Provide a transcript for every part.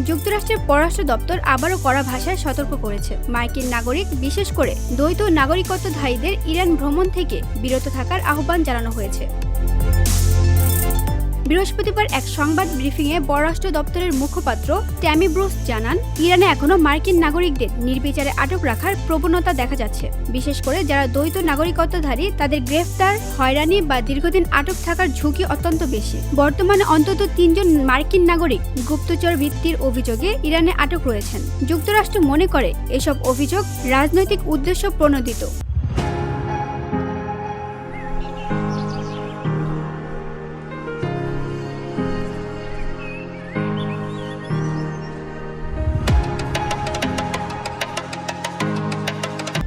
যুক্তরাষ্ট্রের পররাষ্ট্র দপ্তর আবারও কড়া ভাষায় সতর্ক করেছে, মার্কিন নাগরিক বিশেষ করে দ্বৈত নাগরিকত্বধারীদের ইরান ভ্রমণ থেকে বিরত থাকার আহ্বান জানানো হয়েছে। বৃহস্পতিবার এক সংবাদ ব্রিফিংয়ে পররাষ্ট্র দপ্তরের মুখপাত্র ট্যামি ব্রুস জানান, ইরানে এখনও মার্কিন নাগরিকদের নির্বিচারে আটক রাখার প্রবণতা দেখা যাচ্ছে। বিশেষ করে যারা দ্বৈত নাগরিকত্বধারী তাদের গ্রেফতার, হয়রানি বা দীর্ঘদিন আটক থাকার ঝুঁকি অত্যন্ত বেশি। বর্তমানে অন্তত ৩ জন মার্কিন নাগরিক গুপ্তচর ভিত্তির অভিযোগে ইরানে আটক রয়েছেন। যুক্তরাষ্ট্র মনে করে এসব অভিযোগ রাজনৈতিক উদ্দেশ্য প্রণোদিত।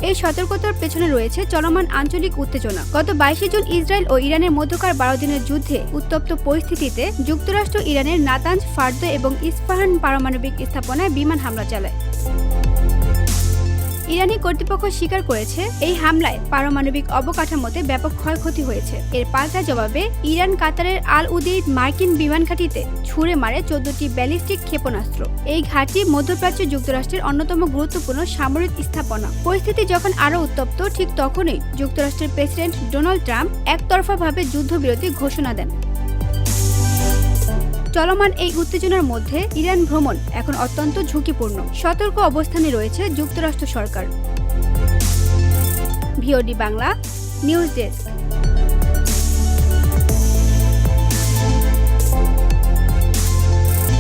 এই সতর্কতার পেছনে রয়েছে চলমান আঞ্চলিক উত্তেজনা। গত 22 জুন ইসরায়েল ও ইরানের মধ্যকার 12 দিনের যুদ্ধে উত্তপ্ত পরিস্থিতিতে যুক্তরাষ্ট্র ইরানের নাতাঞ্জ, ফার্দো এবং ইস্পাহান পারমাণবিক স্থাপনায় বিমান হামলা চালায়। ইরানি কর্তৃপক্ষ স্বীকার করেছে, এই হামলায় পারমাণবিক অবকাঠামোতে ব্যাপক ক্ষয়ক্ষতি হয়েছে। এর পাল্টা জবাবে ইরান কাতারের আল উদেইদ মার্কিন বিমান ঘাঁটিতে ছুড়ে মারে 14টি ব্যালিস্টিক ক্ষেপণাস্ত্র। এই ঘাঁটি মধ্যপ্রাচ্য যুক্তরাষ্ট্রের অন্যতম গুরুত্বপূর্ণ সামরিক স্থাপনা। পরিস্থিতি যখন আরও উত্তপ্ত, ঠিক তখনই যুক্তরাষ্ট্রের প্রেসিডেন্ট ডোনাল্ড ট্রাম্প একতরফাভাবে যুদ্ধবিরতি ঘোষণা দেন। চলমান এই উত্তেজনার মধ্যে ইরান ভ্রমণ এখন অত্যন্ত ঝুঁকিপূর্ণ। সতর্ক অবস্থানে রয়েছে যুক্তরাষ্ট্র সরকার। VOD Bangla news desk.